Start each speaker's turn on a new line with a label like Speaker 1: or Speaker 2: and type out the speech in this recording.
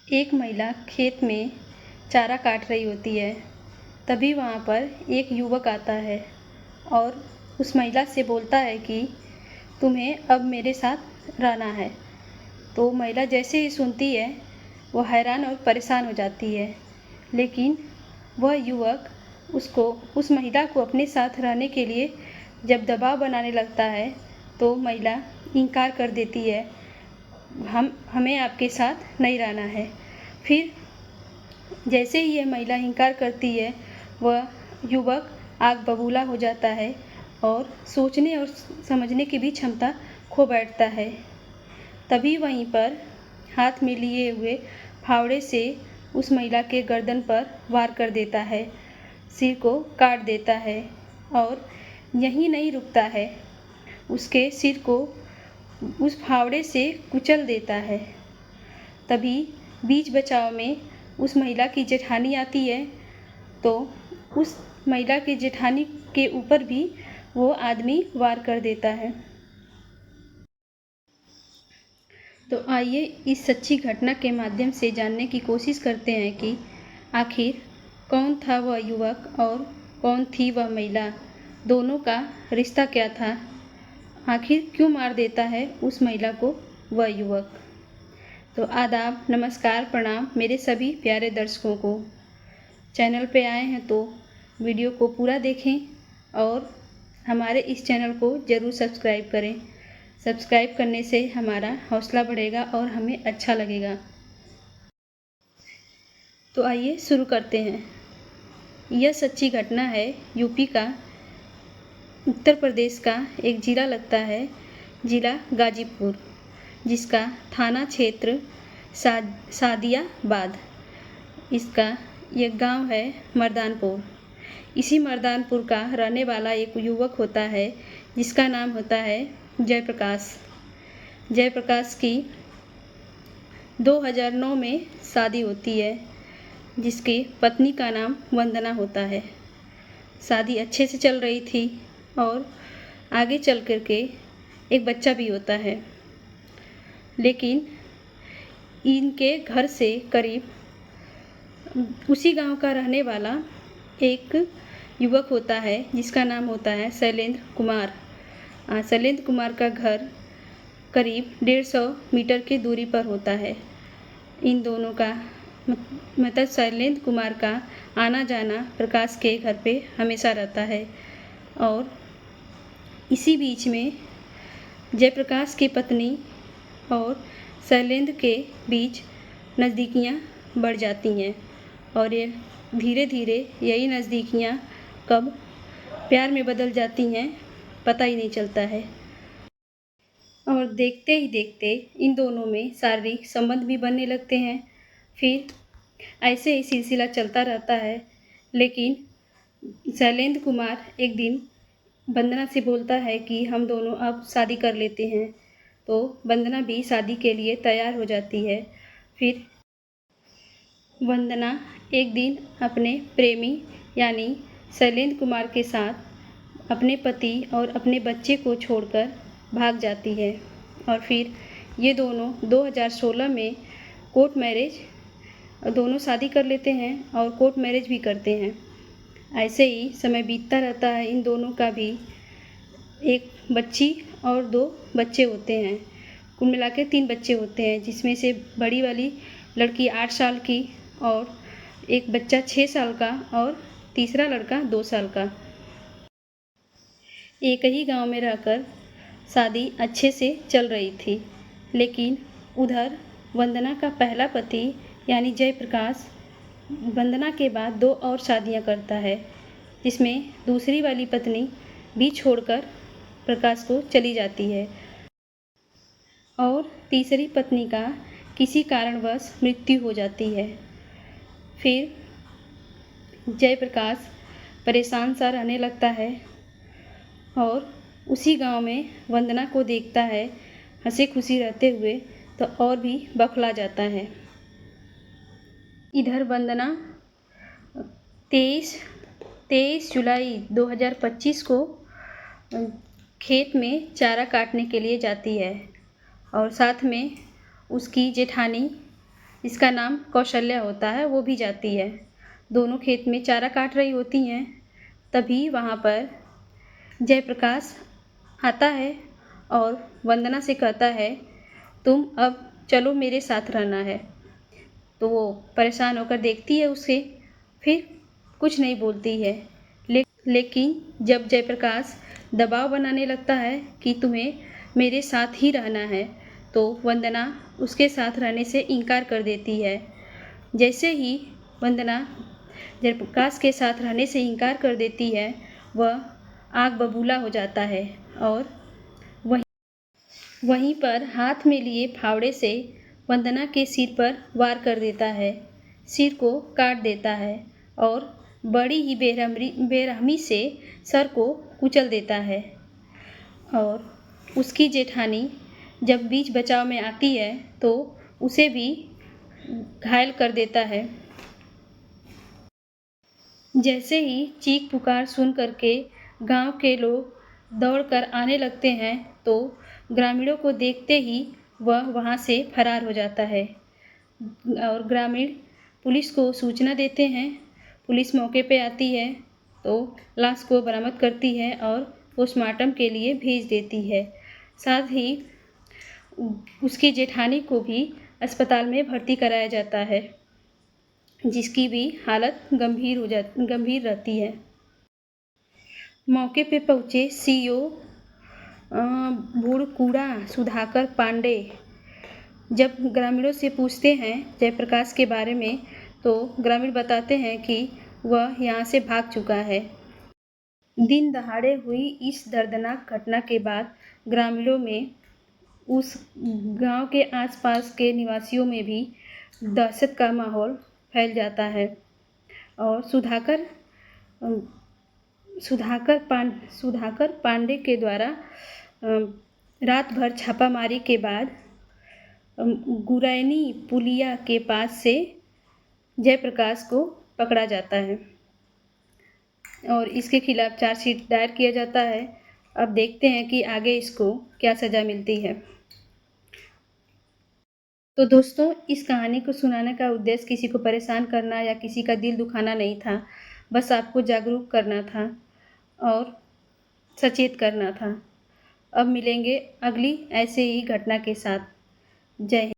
Speaker 1: एक महिला खेत में चारा काट रही होती है। तभी वहाँ पर एक युवक आता है और उस महिला से बोलता है कि तुम्हें अब मेरे साथ रहना है। तो महिला जैसे ही सुनती है वह हैरान और परेशान हो जाती है, लेकिन वह युवक उस महिला को अपने साथ रहने के लिए जब दबाव बनाने लगता है तो महिला इनकार कर देती है, हमें आपके साथ नहीं रहना है। फिर जैसे ही यह महिला इनकार करती है वह युवक आग बबूला हो जाता है और सोचने और समझने की भी क्षमता खो बैठता है। तभी वहीं पर हाथ में लिए हुए फावड़े से उस महिला के गर्दन पर वार कर देता है, सिर को काट देता है और यहीं नहीं रुकता है, उसके सिर को उस फावड़े से कुचल देता है। तभी बीच बचाव में उस महिला की जेठानी आती है, तो उस महिला की जेठानी के ऊपर भी वो आदमी वार कर देता है। तो आइए इस सच्ची घटना के माध्यम से जानने की कोशिश करते हैं कि आखिर कौन था वह युवक और कौन थी वह महिला, दोनों का रिश्ता क्या था, आखिर क्यों मार देता है उस महिला को वह युवक। तो आदाब, नमस्कार, प्रणाम मेरे सभी प्यारे दर्शकों को। चैनल पे आए हैं तो वीडियो को पूरा देखें और हमारे इस चैनल को ज़रूर सब्सक्राइब करें। सब्सक्राइब करने से हमारा हौसला बढ़ेगा और हमें अच्छा लगेगा। तो आइए शुरू करते हैं। यह सच्ची घटना है यूपी का, उत्तर प्रदेश का एक ज़िला लगता है, ज़िला गाजीपुर, जिसका थाना क्षेत्र सादियाबाद। इसका एक गांव है मर्दानपुर। इसी मर्दानपुर का रहने वाला एक युवक होता है जिसका नाम होता है जयप्रकाश। जयप्रकाश की 2009 में शादी होती है, जिसकी पत्नी का नाम वंदना होता है। शादी अच्छे से चल रही थी और आगे चल कर के एक बच्चा भी होता है, लेकिन इनके घर से करीब उसी गांव का रहने वाला एक युवक होता है जिसका नाम होता है शैलेंद्र कुमार। शैलेंद्र कुमार का घर करीब 150 मीटर की दूरी पर होता है। इन दोनों का मतलब शैलेंद्र कुमार का आना जाना प्रकाश के घर पे हमेशा रहता है और इसी बीच में जयप्रकाश की पत्नी और शैलेंद्र के बीच नज़दीकियाँ बढ़ जाती हैं और ये धीरे धीरे यही नज़दीकियाँ कब प्यार में बदल जाती हैं पता ही नहीं चलता है। और देखते ही देखते इन दोनों में शारीरिक संबंध भी बनने लगते हैं। फिर ऐसे ही सिलसिला चलता रहता है, लेकिन शैलेंद्र कुमार एक दिन वंदना से बोलता है कि हम दोनों अब शादी कर लेते हैं। तो वंदना भी शादी के लिए तैयार हो जाती है। फिर वंदना एक दिन अपने प्रेमी यानी शैलेंद्र कुमार के साथ अपने पति और अपने बच्चे को छोड़कर भाग जाती है और फिर ये दोनों 2016 में कोर्ट मैरिज दोनों शादी कर लेते हैं और कोर्ट मैरिज भी करते हैं। ऐसे ही समय बीतता रहता है। इन दोनों का भी एक बच्ची और 2 बच्चे होते हैं। कुल मिला के 3 बच्चे होते हैं, जिसमें से बड़ी वाली लड़की 8 साल की और एक बच्चा 6 साल का और तीसरा लड़का 2 साल का। एक ही गांव में रहकर शादी अच्छे से चल रही थी, लेकिन उधर वंदना का पहला पति यानी जयप्रकाश वंदना के बाद 2 और शादियां करता है, जिसमें दूसरी वाली पत्नी भी छोड़कर प्रकाश को चली जाती है और तीसरी पत्नी का किसी कारणवश मृत्यु हो जाती है। फिर जयप्रकाश परेशान सा रहने लगता है और उसी गांव में वंदना को देखता है हंसी खुशी रहते हुए, तो और भी बौखला जाता है। इधर वंदना 23 जुलाई 2025 को खेत में चारा काटने के लिए जाती है और साथ में उसकी जेठानी जिसका नाम कौशल्या होता है, वो भी जाती है। दोनों खेत में चारा काट रही होती हैं। तभी वहाँ पर जयप्रकाश आता है और वंदना से कहता है, तुम अब चलो मेरे साथ रहना है। तो वो परेशान होकर देखती है उसे, फिर कुछ नहीं बोलती है। लेकिन जब जयप्रकाश दबाव बनाने लगता है कि तुम्हें मेरे साथ ही रहना है, तो वंदना उसके साथ रहने से इनकार कर देती है। जैसे ही वंदना जयप्रकाश के साथ रहने से इनकार कर देती है, वह आग बबूला हो जाता है और वहीं पर हाथ में लिए फावड़े से वंदना के सिर पर वार कर देता है, सिर को काट देता है और बड़ी ही बेरहमी से सर को कुचल देता है। और उसकी जेठानी जब बीच बचाव में आती है तो उसे भी घायल कर देता है। जैसे ही चीख पुकार सुन करके गांव के लोग दौड़कर आने लगते हैं, तो ग्रामीणों को देखते ही वह वहां से फरार हो जाता है और ग्रामीण पुलिस को सूचना देते हैं। पुलिस मौके पे आती है तो लाश को बरामद करती है और पोस्टमार्टम के लिए भेज देती है। साथ ही उसकी जेठानी को भी अस्पताल में भर्ती कराया जाता है, जिसकी भी हालत गंभीर रहती है। मौके पे पहुँचे सीओ बुड़कुड़ा सुधाकर पांडे जब ग्रामीणों से पूछते हैं जयप्रकाश के बारे में, तो ग्रामीण बताते हैं कि वह यहाँ से भाग चुका है। दिन दहाड़े हुई इस दर्दनाक घटना के बाद ग्रामीणों में, उस गांव के आसपास के निवासियों में भी दहशत का माहौल फैल जाता है और सुधाकर पांडे के द्वारा रात भर छापामारी के बाद गुरैनी पुलिया के पास से जयप्रकाश को पकड़ा जाता है और इसके खिलाफ चार्जशीट दायर किया जाता है। अब देखते हैं कि आगे इसको क्या सज़ा मिलती है। तो दोस्तों, इस कहानी को सुनाने का उद्देश्य किसी को परेशान करना या किसी का दिल दुखाना नहीं था, बस आपको जागरूक करना था और सचेत करना था। अब मिलेंगे अगली ऐसे ही घटना के साथ। जय हिंद।